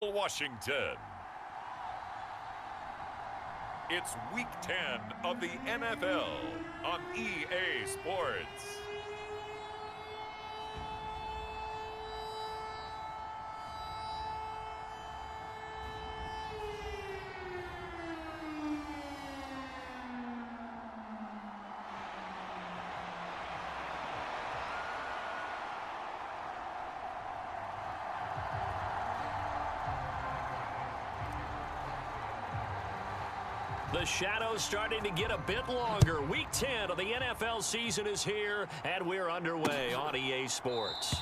Washington. It's Week 10 of the NFL on EA Sports. The shadow's starting to get a bit longer. Week 10 of the NFL season is here, and we're underway on EA Sports.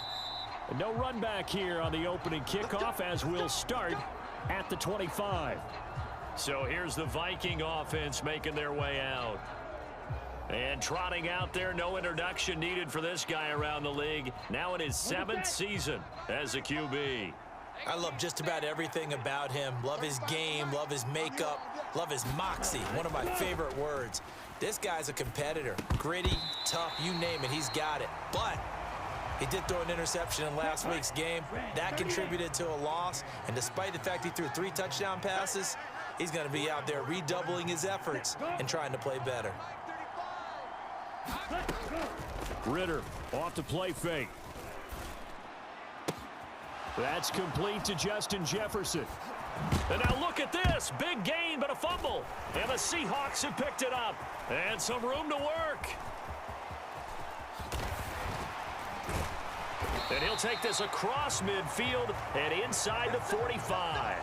No run back here on the opening kickoff as we'll start at the 25. So here's the Viking offense making their way out. And trotting out there, no introduction needed for this guy around the league. Now in his 7th season as a QB. I love just about everything about him. Love his game, love his makeup, love his moxie, one of my favorite words. This guy's a competitor. Gritty, tough, you name it, he's got it. But he did throw an interception in last week's game. That contributed to a loss. And despite the fact he threw 3 touchdown passes, he's going to be out there redoubling his efforts and trying to play better. Ritter off to play fake. That's complete to Justin Jefferson. And now look at this. Big gain, but a fumble. And the Seahawks have picked it up. And some room to work. And he'll take this across midfield and inside the 45.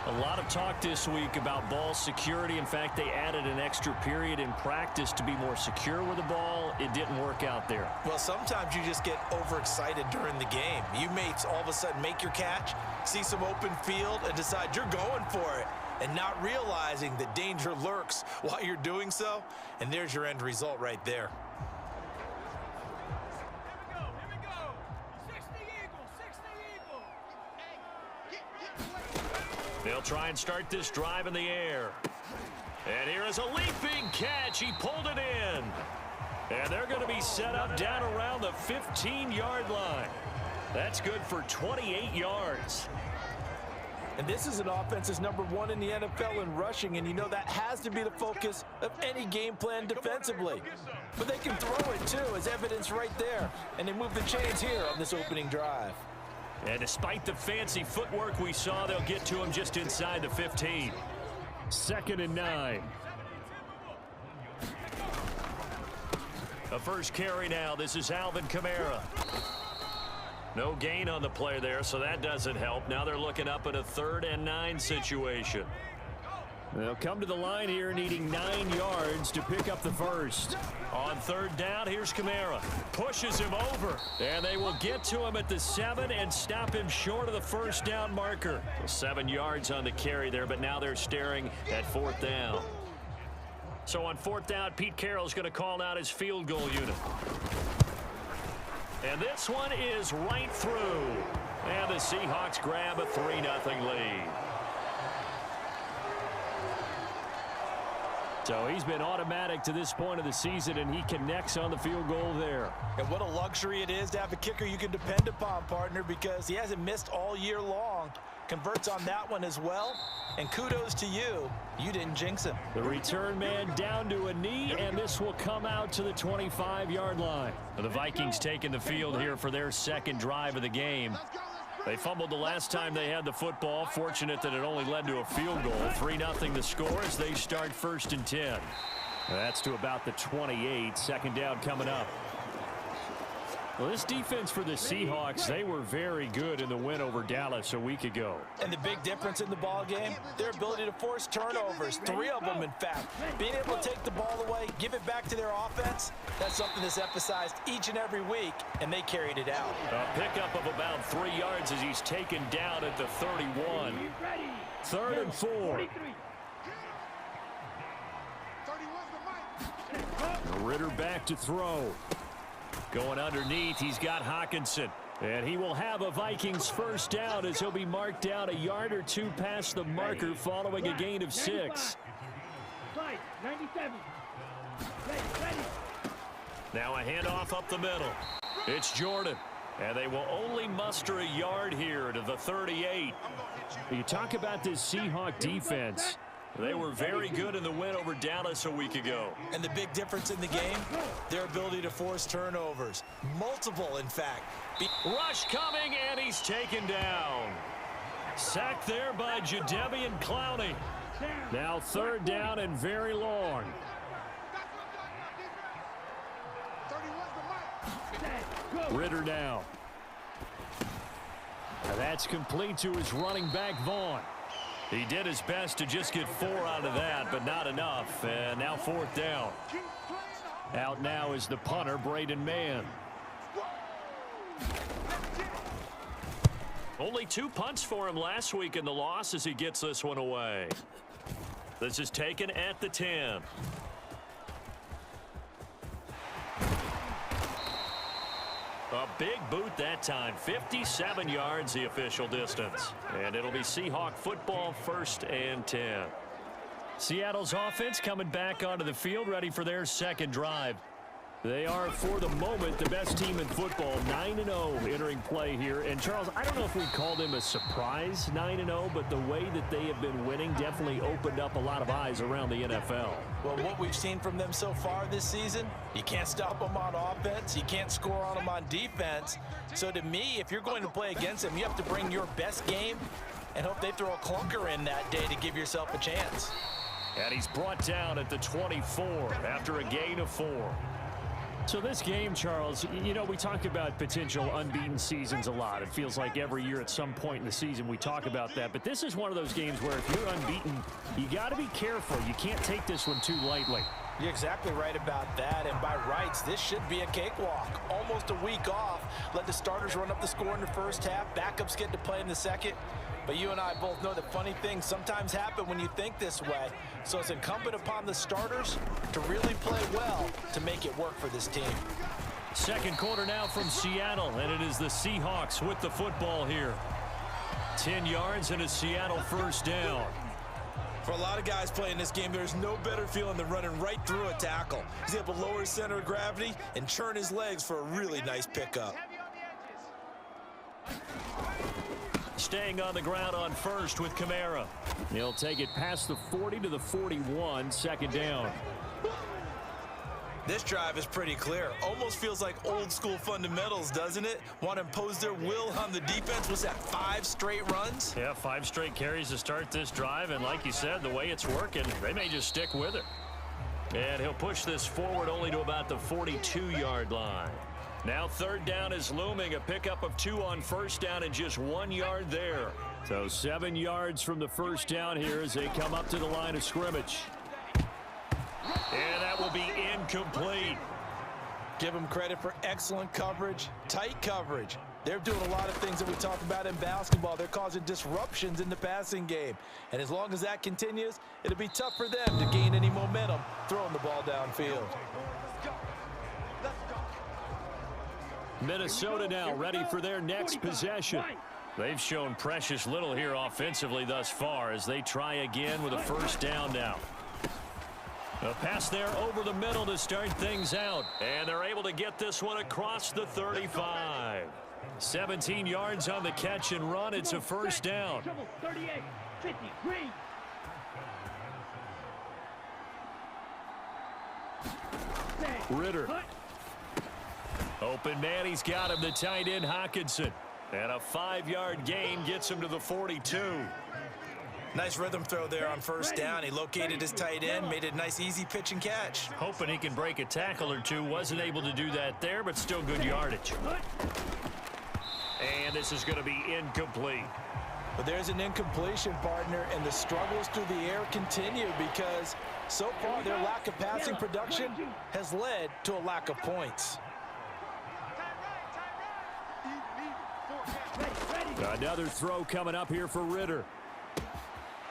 A lot of talk this week about ball security. In fact, they added an extra period in practice to be more secure with the ball. It didn't work out there. Well, sometimes you just get overexcited during the game. You may all of a sudden make your catch, see some open field, and decide you're going for it, and not realizing that danger lurks while you're doing so. And there's your end result right there. They'll try and start this drive in the air. And here is a leaping catch. He pulled it in. And they're going to be set up down around the 15-yard line. That's good for 28 yards. And this is an offense that's #1 in the NFL in rushing, and you know that has to be the focus of any game plan defensively. But they can throw it, too, as evidence right there. And they move the chains here on this opening drive. And despite the fancy footwork we saw, they'll get to him just inside the 15. 2nd and 9. A first carry now. This is Alvin Kamara. No gain on the play there, so that doesn't help. Now they're looking up at a 3rd and 9 situation. They'll come to the line here needing 9 yards to pick up the first. On 3rd down, here's Kamara. Pushes him over. And they will get to him at the 7 and stop him short of the 1st down marker. 7 yards on the carry there, but now they're staring at 4th down. So on 4th down, Pete Carroll's going to call out his field goal unit. And this one is right through. And the Seahawks grab a 3-0 lead. So he's been automatic to this point of the season, and he connects on the field goal there. And what a luxury it is to have a kicker you can depend upon, partner, because he hasn't missed all year long. Converts on that one as well. And kudos to you. You didn't jinx him. The return man down to a knee, and this will come out to the 25-yard line. The Vikings taking the field here for their 2nd drive of the game. They fumbled the last time they had the football. Fortunate that it only led to a field goal. 3-0 the score as they start 1st and 10. That's to about the 28. 2nd down coming up. Well, this defense for the Seahawks, they were very good in the win over Dallas a week ago. And the big difference in the ball game, their ability to force turnovers, 3 of them in fact. Being able to take the ball away, give it back to their offense, that's something that's emphasized each and every week, and they carried it out. A pickup of about 3 yards as he's taken down at the 31. 3rd and 4. Ritter back to throw. Going underneath, he's got Hawkinson. And he will have a Vikings 1st down as he'll be marked down a yard or 2 past the marker following a gain of 6. Now a handoff up the middle. It's Jordan. And they will only muster a yard here to the 38. You talk about this Seahawk defense. They were very good in the win over Dallas a week ago. And the big difference in the game, their ability to force turnovers. Multiple, in fact. Rush coming, and he's taken down. Sacked there by Jadeveon Clowney. Now 3rd down and very long. Ritter now. That's complete to his running back, Vaughn. He did his best to just get 4 out of that, but not enough. And now 4th down. Out now is the punter, Braden Mann. Only 2 punts for him last week in the loss as he gets this one away. This is taken at the 10. A big boot that time. 57 yards the official distance. And it'll be Seahawk football, 1st and 10. Seattle's offense coming back onto the field, ready for their 2nd drive. They are, for the moment, the best team in football, 9-0 entering play here. And, Charles, I don't know if we'd call them a surprise 9-0, but the way that they have been winning definitely opened up a lot of eyes around the NFL. Well, what we've seen from them so far this season, you can't stop them on offense. You can't score on them on defense. So, to me, if you're going to play against them, you have to bring your best game and hope they throw a clunker in that day to give yourself a chance. And he's brought down at the 24 after a gain of 4. So this game, Charles, you know, we talk about potential unbeaten seasons a lot. It feels like every year at some point in the season we talk about that. But this is one of those games where if you're unbeaten, you got to be careful. You can't take this one too lightly. You're exactly right about that. And by rights, this should be a cakewalk. Almost a week off. Let the starters run up the score in the 1st half. Backups get to play in the 2nd. But you and I both know that funny things sometimes happen when you think this way. So it's incumbent upon the starters to really play well to make it work for this team. 2nd quarter now from Seattle, and it is the Seahawks with the football here. 10 yards and a Seattle 1st down. For a lot of guys playing this game, there's no better feeling than running right through a tackle. He's able to lower his center of gravity and churn his legs for a really nice pickup. Staying on the ground on 1st with Kamara. He'll take it past the 40 to the 41, 2nd down. This drive is pretty clear. Almost feels like old school fundamentals, doesn't it? Want to impose their will on the defense. Was that 5 straight runs? Yeah, 5 straight carries to start this drive. And like you said, the way it's working, they may just stick with it. And he'll push this forward only to about the 42-yard line. Now 3rd down is looming. A pickup of 2 on 1st down and just 1 yard there. So 7 yards from the 1st down here as they come up to the line of scrimmage. And that will be incomplete. Give them credit for excellent coverage, tight coverage. They're doing a lot of things that we talk about in basketball. They're causing disruptions in the passing game. And as long as that continues, it'll be tough for them to gain any momentum throwing the ball downfield. Minnesota now ready for their next possession. They've shown precious little here offensively thus far as they try again with a 1st down now. A pass there over the middle to start things out. And they're able to get this one across the 35. 17 yards on the catch and run. It's a 1st down. Ritter. Open man, he's got him, the tight end Hockenson. And a 5-yard gain gets him to the 42. Nice rhythm throw there on 1st down. He located his tight end, made it a nice easy pitch and catch. Hoping he can break a tackle or two. Wasn't able to do that there, but still good yardage. And this is going to be incomplete. But there's an incompletion, partner, and the struggles through the air continue because so far their lack of passing production has led to a lack of points. Another throw coming up here for Ritter.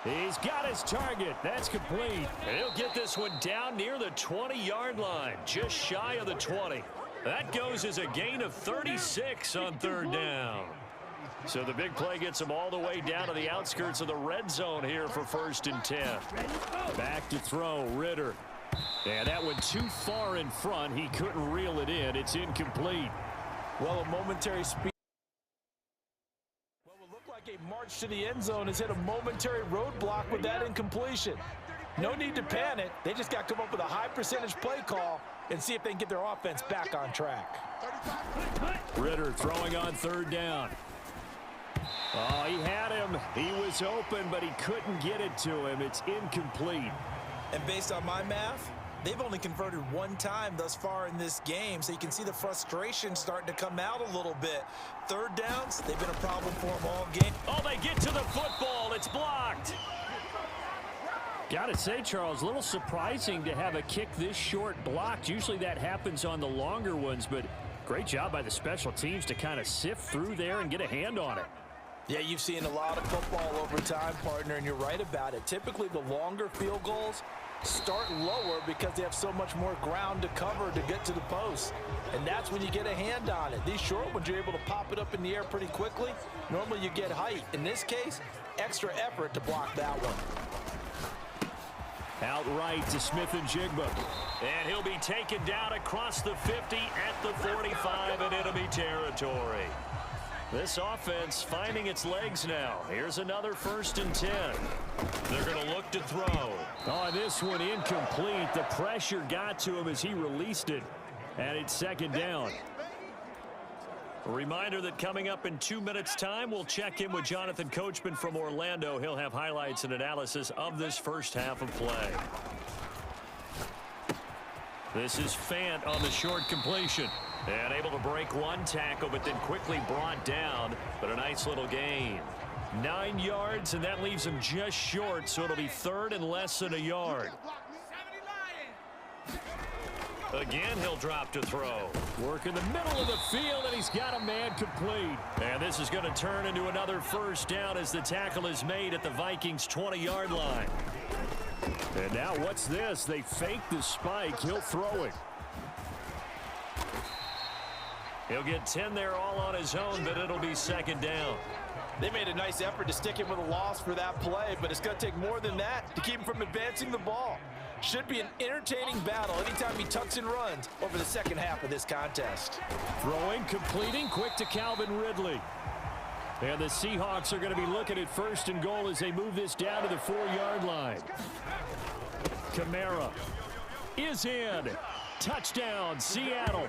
He's got his target. That's complete. And he'll get this one down near the 20-yard line, just shy of the 20. That goes as a gain of 36 on 3rd down. So the big play gets him all the way down to the outskirts of the red zone here for 1st and 10. Back to throw, Ritter. And that went too far in front. He couldn't reel it in. It's incomplete. Well, a momentary speed. What would look like a march to the end zone has hit a momentary roadblock with that incompletion. No need to panic. They just got to come up with a high percentage play call and see if they can get their offense back on track. Ritter throwing on third down. Oh, he had him. He was open, but he couldn't get it to him. It's incomplete. And based on my math, they've only converted one time thus far in this game, so you can see the frustration starting to come out a little bit. Third downs, they've been a problem for them all game. Oh, they get to the football. It's blocked. Got to say, Charles, a little surprising to have a kick this short blocked. Usually that happens on the longer ones, but great job by the special teams to kind of sift through there and get a hand on it. Yeah, you've seen a lot of football over time, partner, and you're right about it. Typically, the longer field goals start lower because they have so much more ground to cover to get to the post. And that's when you get a hand on it. These short ones, you're able to pop it up in the air pretty quickly. Normally, you get height. In this case, extra effort to block that one. Outright to Smith-Njigba. And he'll be taken down across the 50 at the 45 in enemy territory. This offense finding its legs now. Here's another 1st and 10. They're going to look to throw. Oh, this one incomplete. The pressure got to him as he released it. And it's 2nd down. A reminder that coming up in 2 minutes' time, we'll check in with Jonathan Coachman from Orlando. He'll have highlights and analysis of this first half of play. This is Fant on the short completion. And able to break one tackle, but then quickly brought down. But a nice little gain. 9 yards, and that leaves him just short, so it'll be 3rd and less than a yard. Again, he'll drop to throw. Work in the middle of the field, and he's got a man complete. And this is going to turn into another 1st down as the tackle is made at the Vikings' 20-yard line. And now what's this? They fake the spike. He'll throw it. He'll get 10 there all on his own, but it'll be 2nd down. They made a nice effort to stick him with a loss for that play, but it's going to take more than that to keep him from advancing the ball. Should be an entertaining battle anytime he tucks and runs over the second half of this contest. Throwing, completing, quick to Calvin Ridley. And the Seahawks are going to be looking at 1st and goal as they move this down to the 4-yard line. Kamara is in. Touchdown, Seattle.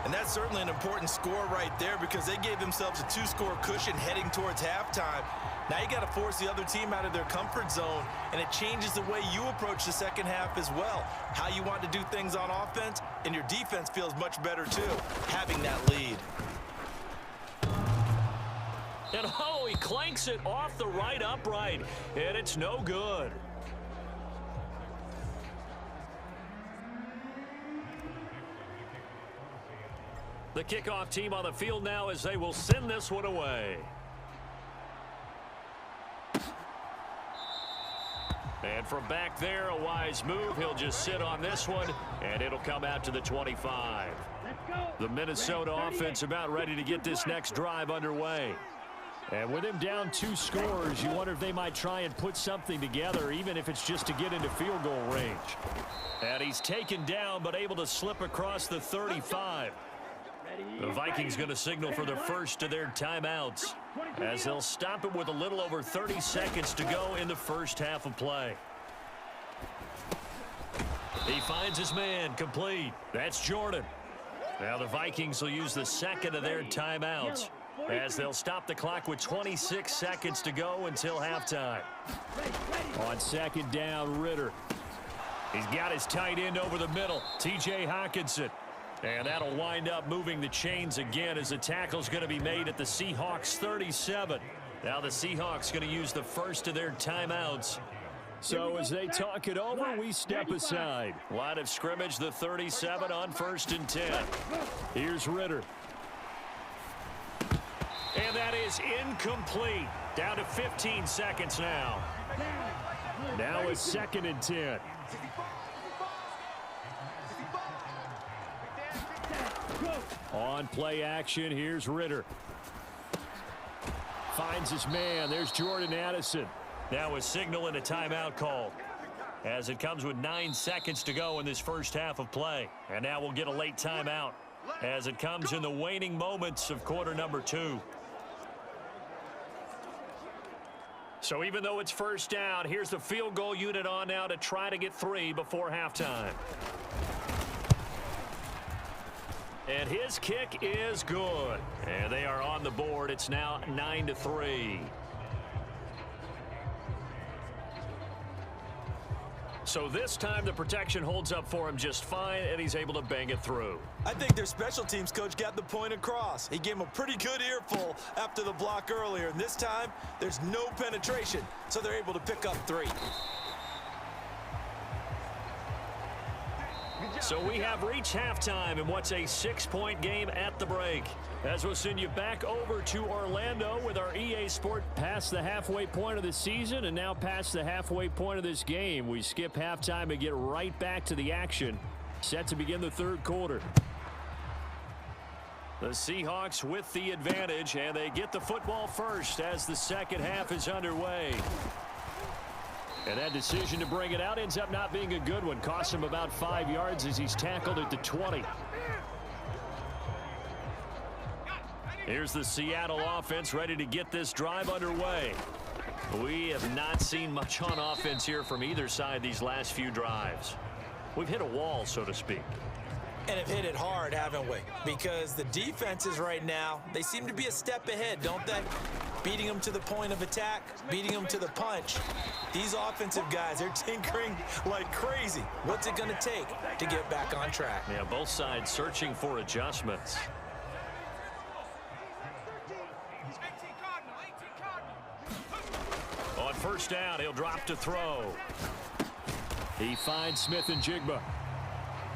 And that's certainly an important score right there because they gave themselves a 2-score cushion heading towards halftime. Now you got to force the other team out of their comfort zone, and it changes the way you approach the second half as well. How you want to do things on offense, and your defense feels much better too, having that lead. And oh, he clanks it off the right upright, and it's no good. The kickoff team on the field now as they will send this one away. And from back there, a wise move. He'll just sit on this one, and it'll come out to the 25. The Minnesota offense about ready to get this next drive underway. And with him down 2 scores, you wonder if they might try and put something together, even if it's just to get into field goal range. And he's taken down, but able to slip across the 35. The Vikings going to signal for the first of their timeouts as they'll stop it with a little over 30 seconds to go in the first half of play. He finds his man complete. That's Jordan. Now the Vikings will use the second of their timeouts as they'll stop the clock with 26 seconds to go until halftime. On 2nd down, Ritter. He's got his tight end over the middle, T.J. Hockenson. And that'll wind up moving the chains again as the tackle's going to be made at the Seahawks 37. Now the Seahawks going to use the first of their timeouts. So as they talk it over, we step aside. Line of scrimmage, the 37 on 1st and 10. Here's Ritter. And that is incomplete. Down to 15 seconds now. Now it's 2nd and 10. On play action, here's Ritter. Finds his man. There's Jordan Addison. Now a signal and a timeout call as it comes with 9 seconds to go in this first half of play. And now we'll get a late timeout. as it comes in the waning moments of quarter number 2. So even though it's first down, here's the field goal unit on now to try to get 3 before halftime. And his kick is good. And they are on the board. It's now 9-3. So this time the protection holds up for him just fine, and he's able to bang it through. I think their special teams coach got the point across. He gave him a pretty good earful after the block earlier, and this time there's no penetration, so they're able to pick up 3. So we have reached halftime in what's a 6-point game at the break. As we'll send you back over to Orlando with our EA Sport past the halfway point of the season and now past the halfway point of this game. We skip halftime and get right back to the action. Set to begin the third quarter. The Seahawks with the advantage, and they get the football first as the second half is underway. And that decision to bring it out ends up not being a good one. Costs him about 5 yards as he's tackled at the 20. Here's the Seattle offense ready to get this drive underway. We have not seen much on offense here from either side these last few drives. We've hit a wall, so to speak. And have hit it hard, haven't we? Because the defenses right now, they seem to be a step ahead, don't they? Beating them to the point of attack, beating them to the punch. These offensive guys, they're tinkering like crazy. What's it going to take to get back on track? Yeah, both sides searching for adjustments. On first down, he'll drop to throw. He finds Smith and Jigba.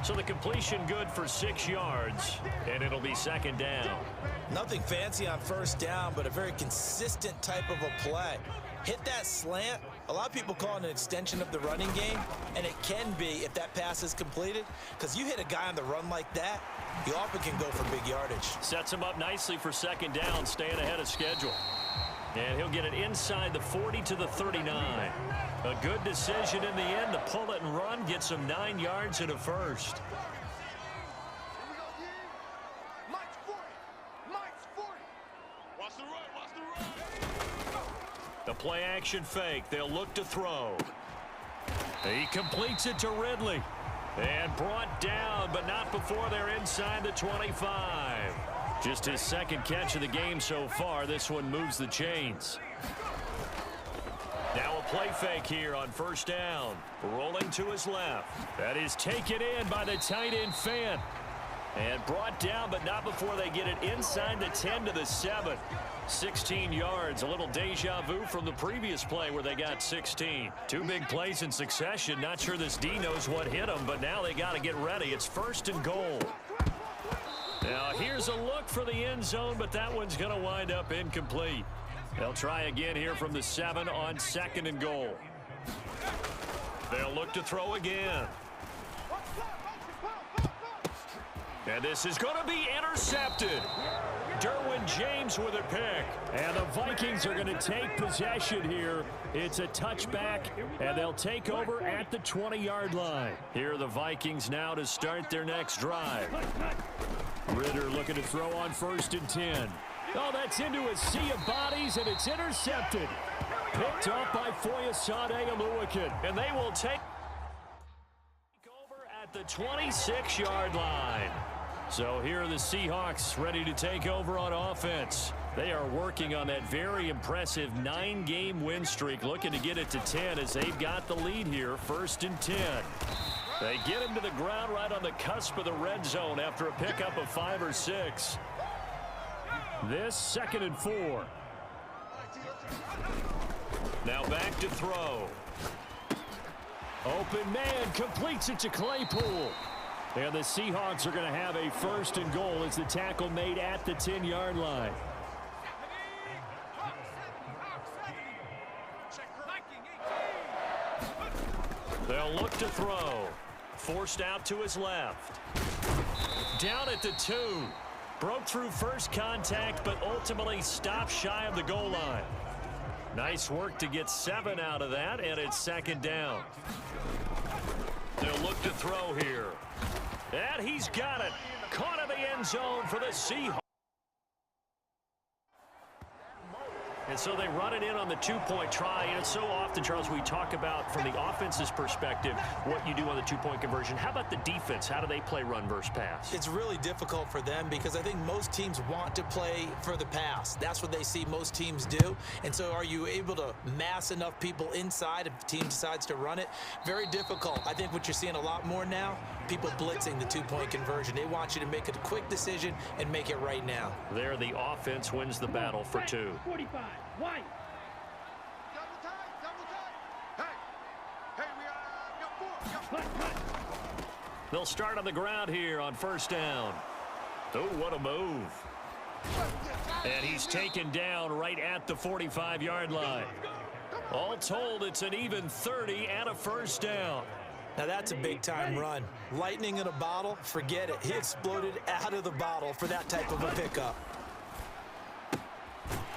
So the completion good for 6 yards, and it'll be second down. Nothing fancy on first down, but a very consistent type of a play. Hit that slant. A lot of people call it an extension of the running game, and it can be if that pass is completed, because you hit a guy on the run like that, you often can go for big yardage. Sets him up nicely for second down, staying ahead of schedule. And he'll get it inside the 40 to the 39. A good decision in the end to pull it and run, gets him 9 yards and a first. The play action fake. They'll look to throw. He completes it to Ridley. And brought down, but not before they're inside the 25. Just his second catch of the game so far. This one moves the chains. Now a play fake here on first down. Rolling to his left. That is taken in by the tight end Fant. And brought down, but not before they get it inside the 10 to the 7. 16 yards, a little deja vu from the previous play where they got 16. 2 big plays in succession. Not sure this D knows what hit them, but now they got to get ready. It's first and goal. Now here's a look for the end zone, but that one's going to wind up incomplete. They'll try again here from the 7 on second and goal. They'll look to throw again. And this is going to be intercepted. Derwin James with a pick. And the Vikings are going to take possession here. It's a touchback, and they'll take over at the 20-yard line. Here are the Vikings now to start their next drive. Ritter looking to throw on first and 10. Oh, that's into a sea of bodies, and it's intercepted. Picked off by Thelonelycasaultygaming. And they will take over at the 26-yard line. So here are the Seahawks ready to take over on offense. They are working on that very impressive 9-game win streak, looking to get it to 10 as they've got the lead here, first and 10. They get him to the ground right on the cusp of the red zone after a pickup of 5 or 6. This second and 4. Now back to throw. Open man completes it to Claypool. And the Seahawks are going to have a first and goal as the tackle made at the 10-yard line. They'll look to throw. Forced out to his left. Down at the 2. Broke through first contact, but ultimately stopped shy of the goal line. Nice work to get 7 out of that, and it's second down. They'll look to throw here. And he's got it. Caught in the end zone for the Seahawks. And so they run it in on the two-point try. And it's so often, Charles, we talk about from the offense's perspective what you do on the two-point conversion. How about the defense? How do they play run versus pass? It's really difficult for them because I think most teams want to play for the pass. That's what they see most teams do. And so are you able to mass enough people inside if the team decides to run it? Very difficult. I think what you're seeing a lot more now, people blitzing the two-point conversion. They want you to make a quick decision and make it right now. There, the offense wins the battle for 2. 45. White. They'll start on the ground here on first down. Oh, what a move. And he's taken down right at the 45-yard line. All told, it's an even 30 and a first down. Now that's a big-time run. Lightning in a bottle, forget it. He exploded out of the bottle for that type of a pickup.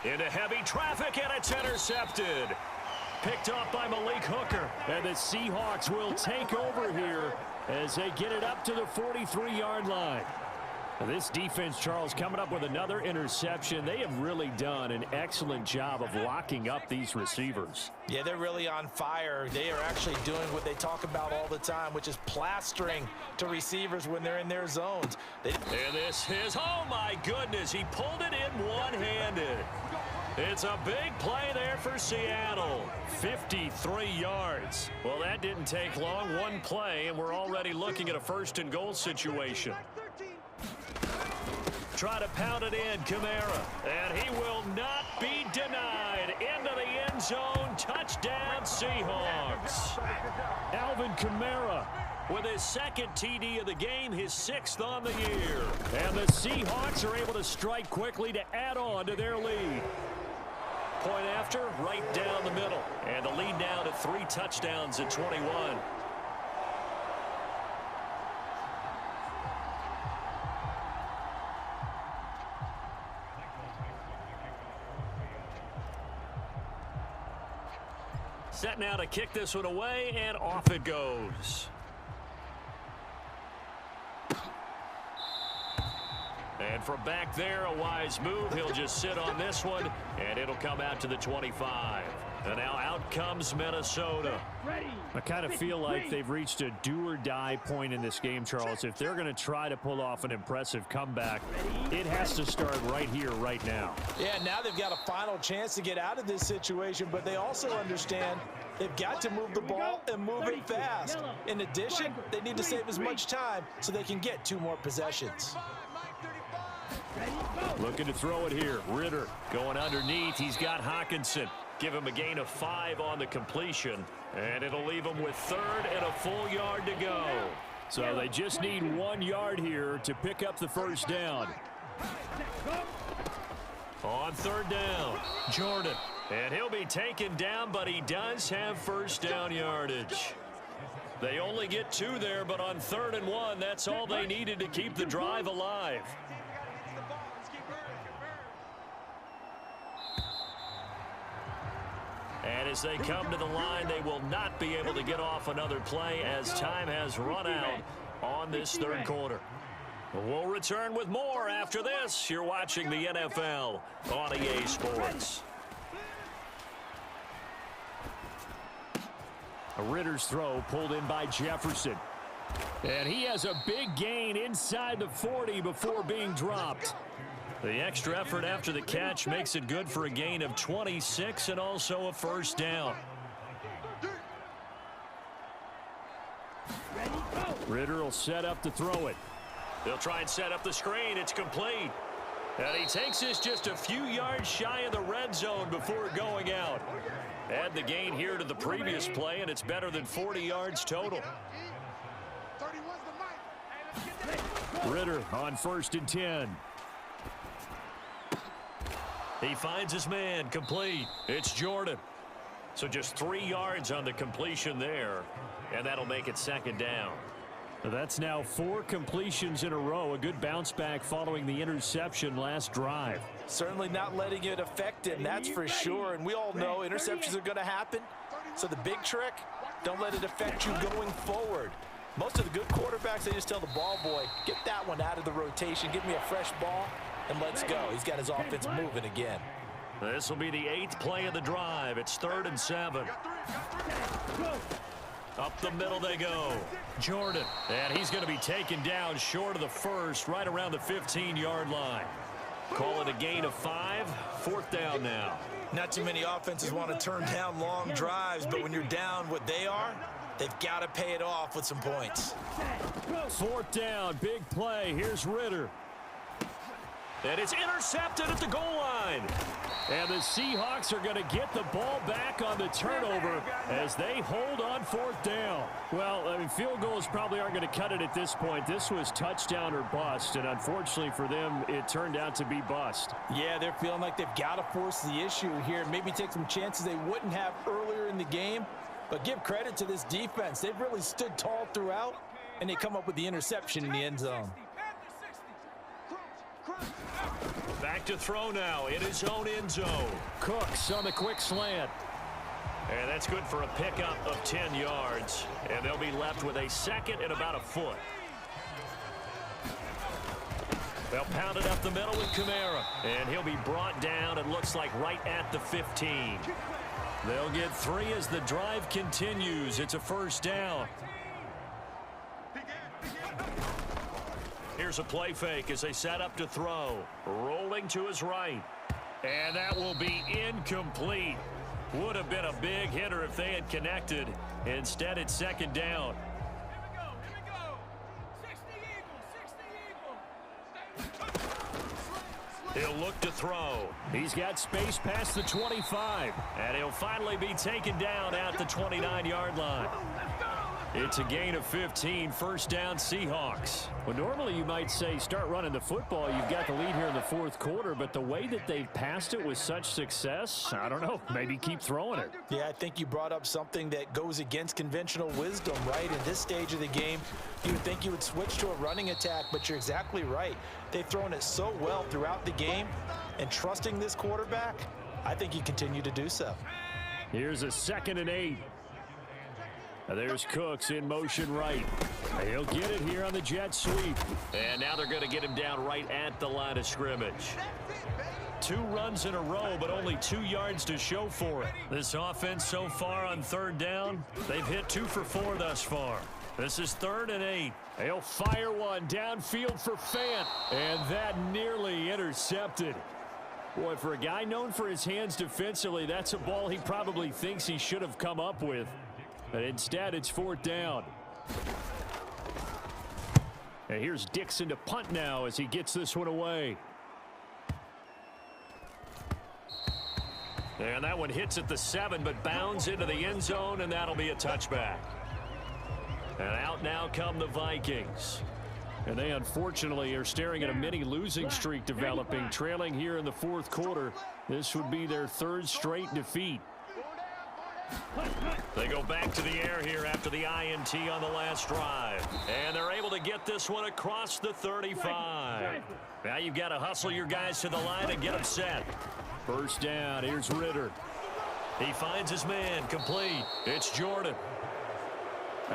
Into heavy traffic, and it's intercepted. Picked off by Malik Hooker. And the Seahawks will take over here as they get it up to the 43-yard line. Now this defense, Charles, coming up with another interception. They have really done an excellent job of locking up these receivers. Yeah, they're really on fire. They are actually doing what they talk about all the time, which is plastering to receivers when they're in their zones. And this is, oh my goodness, he pulled it in one-handed. It's a big play there for Seattle. 53 yards. Well, that didn't take long. One play, and we're already looking at a first-and-goal situation. Try to pound it in, Kamara. And he will not be denied. Into the end zone. Touchdown, Seahawks. Alvin Kamara with his second TD of the game, his 6th on the year. And the Seahawks are able to strike quickly to add on to their lead. Point after, right down the middle. And the lead now to 3 touchdowns at 21. Set now to kick this one away, and off it goes. And from back there, a wise move. He'll just sit on this one, and it'll come out to the 25. And now out comes Minnesota. I kind of feel like they've reached a do-or-die point in this game, Charles. If they're going to try to pull off an impressive comeback, it has to start right here, right now. Yeah, now they've got a final chance to get out of this situation, but they also understand they've got to move the ball and move it fast. In addition, they need to save as much time so they can get 2 more possessions. Looking to throw it here. Ritter going underneath. He's got Hawkinson. Give him a gain of 5 on the completion, and it'll leave him with 3rd and a full yard to go. So they just need 1 yard here to pick up the first down. On 3rd down, Jordan. And he'll be taken down, but he does have first down yardage. They only get 2 there, but on 3rd and 1, that's all they needed to keep the drive alive. And as they come to the line, they will not be able to get off another play as time has run out on this 3rd quarter. We'll return with more after this. You're watching the NFL on EA Sports. A Ritter's throw pulled in by Jefferson. And he has a big gain inside the 40 before being dropped. The extra effort after the catch makes it good for a gain of 26 and also a first down. Ritter will set up to throw it. They'll try and set up the screen. It's complete. And he takes this just a few yards shy of the red zone before going out. Add the gain here to the previous play, and it's better than 40 yards total. Ritter on 1st and 10. He finds his man, complete. It's Jordan. So just 3 yards on the completion there, and that'll make it 2nd down. That's now 4 completions in a row. A good bounce back following the interception last drive. Certainly not letting it affect him, that's for sure. And we all know interceptions are going to happen. So the big trick, don't let it affect you going forward. Most of the good quarterbacks, they just tell the ball boy, get that one out of the rotation, give me a fresh ball, and let's go. He's got his offense moving again. This will be the 8th play of the drive. It's 3rd and 7. Up the middle they go. Jordan. And he's going to be taken down short of the first, right around the 15-yard line. Call it a gain of 5. 4th down now. Not too many offenses want to turn down long drives, but when you're down what they are, they've got to pay it off with some points. 4th down, big play. Here's Ritter. And it's intercepted at the goal line. And the Seahawks are going to get the ball back on the turnover as they hold on 4th down. Well, I mean, field goals probably aren't going to cut it at this point. This was touchdown or bust, and unfortunately for them, it turned out to be bust. Yeah, they're feeling like they've got to force the issue here, maybe take some chances they wouldn't have earlier in the game. But give credit to this defense. They've really stood tall throughout, and they come up with the interception in the end zone. Back to throw now in his own end zone. Cooks on the quick slant. And that's good for a pickup of 10 yards. And they'll be left with a 2nd and about a foot. They'll pound it up the middle with Kamara. And he'll be brought down, it looks like, right at the 15. They'll get 3 as the drive continues. It's a 1st down. Here's a play fake as they set up to throw. Rolling to his right. And that will be incomplete. Would have been a big hitter if they had connected. Instead, it's 2nd down. Here we go. 60 Eagles. He'll look to throw. He's got space past the 25. And he'll finally be taken down at the 29-yard line. It's a gain of 15, 1st down Seahawks. Well, normally you might say start running the football. You've got the lead here in the 4th quarter, but the way that they've passed it with such success, I don't know, maybe keep throwing it. Yeah, I think you brought up something that goes against conventional wisdom, right? In this stage of the game, you would think you would switch to a running attack, but you're exactly right. They've thrown it so well throughout the game, and trusting this quarterback, I think you continue to do so. Here's a 2nd and 8. There's Cooks in motion right. He'll get it here on the jet sweep. And now they're going to get him down right at the line of scrimmage. 2 runs in a row, but only 2 yards to show for it. This offense so far on 3rd down, they've hit 2 for 4 thus far. This is 3rd and 8. He'll fire one downfield for Fant. And that nearly intercepted. Boy, for a guy known for his hands defensively, that's a ball he probably thinks he should have come up with. But instead, it's 4th down. And here's Dixon to punt now as he gets this one away. And that one hits at the 7, but bounds into the end zone, and that'll be a touchback. And out now come the Vikings. And they unfortunately are staring at a mini losing streak developing, trailing here in the 4th quarter. This would be their 3rd straight defeat. They go back to the air here after the INT on the last drive. And they're able to get this one across the 35. Now you've got to hustle your guys to the line and get them set. 1st down, here's Ritter. He finds his man, complete. It's Jordan.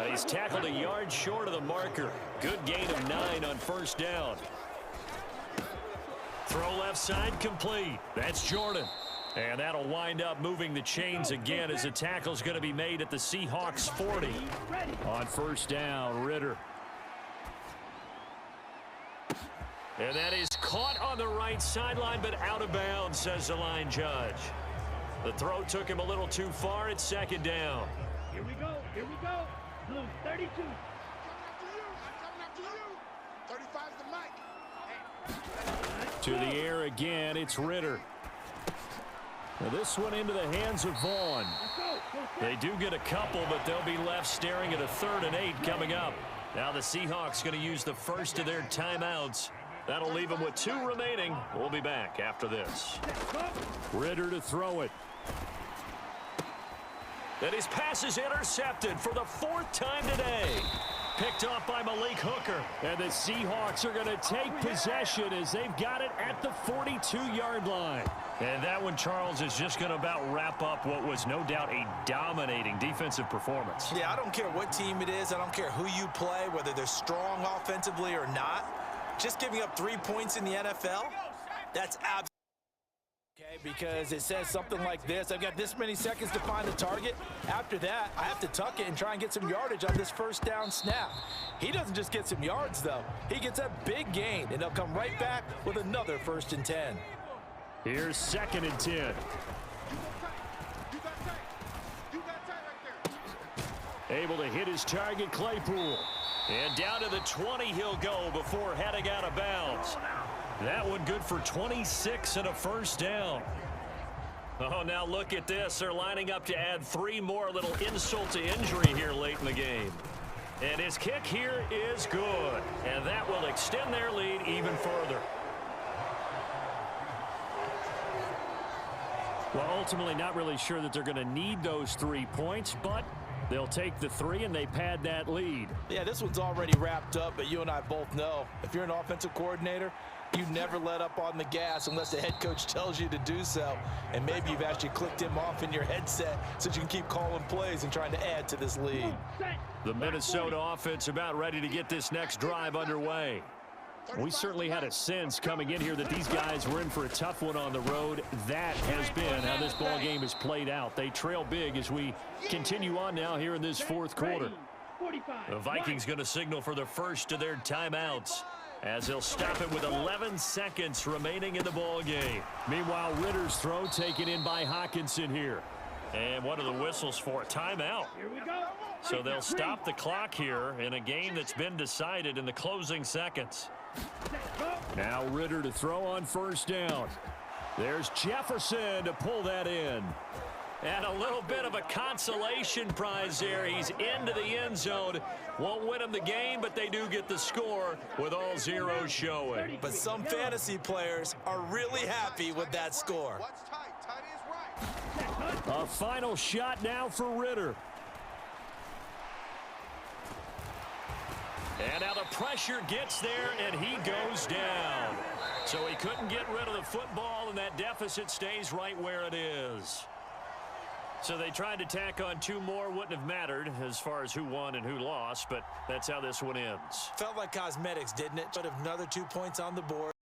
He's tackled a yard short of the marker. Good gain of 9 on 1st down. Throw left side, complete. That's Jordan. And that'll wind up moving the chains again as the tackle's going to be made at the Seahawks 40. On 1st down, Ritter. And that is caught on the right sideline, but out of bounds, says the line judge. The throw took him a little too far. It's 2nd down. Here we go. Blue 32. To the air again, it's Ritter. Now this one into the hands of Vaughn. They do get a couple, but they'll be left staring at a 3rd and 8 coming up. Now the Seahawks going to use the first of their timeouts. That'll leave them with 2 remaining. We'll be back after this. Ritter to throw it. And his pass is intercepted for the 4th time today. Picked off by Malik Hooker. And the Seahawks are going to take possession as they've got it at the 42-yard line. And that one, Charles, is just going to about wrap up what was no doubt a dominating defensive performance. Yeah, I don't care what team it is. I don't care who you play, whether they're strong offensively or not. Just giving up 3 points in the NFL, that's absolutely okay, because it says something like this. I've got this many seconds to find the target. After that, I have to tuck it and try and get some yardage on this first down snap. He doesn't just get some yards, though. He gets a big gain, and they'll come right back with another 1st and 10. Here's 2nd and 10. Able to hit his target, Claypool. And down to the 20 he'll go before heading out of bounds. That one good for 26 and a 1st down. Oh, now look at this. They're lining up to add 3 more, a little insult to injury here late in the game. And his kick here is good. And that will extend their lead even further. Well, ultimately not really sure that they're going to need those 3 points, but they'll take the 3 and they pad that lead. Yeah, this one's already wrapped up, but you and I both know if you're an offensive coordinator, you never let up on the gas unless the head coach tells you to do so. And maybe you've actually clicked him off in your headset so you can keep calling plays and trying to add to this lead. The Minnesota offense about ready to get this next drive underway. We certainly had a sense coming in here that these guys were in for a tough one on the road. That has been how this ball game is played out. They trail big as we continue on now here in this 4th quarter. The Vikings going to signal for the first of their timeouts as they'll stop it with 11 seconds remaining in the ball game. Meanwhile, Ritter's throw taken in by Hawkinson here. And what are the whistles for? Timeout. Here we go. So they'll stop the clock here in a game that's been decided in the closing seconds. Now Ritter to throw on 1st down. There's Jefferson to pull that in. And a little bit of a consolation prize there. He's into the end zone. Won't win them the game, but they do get the score with all zeros showing. But some fantasy players are really happy with that score. A final shot now for Ritter. And now the pressure gets there, and he goes down. So he couldn't get rid of the football, and that deficit stays right where it is. So they tried to tack on 2 more. Wouldn't have mattered as far as who won and who lost, but that's how this one ends. Felt like cosmetics, didn't it? But another 2 points on the board.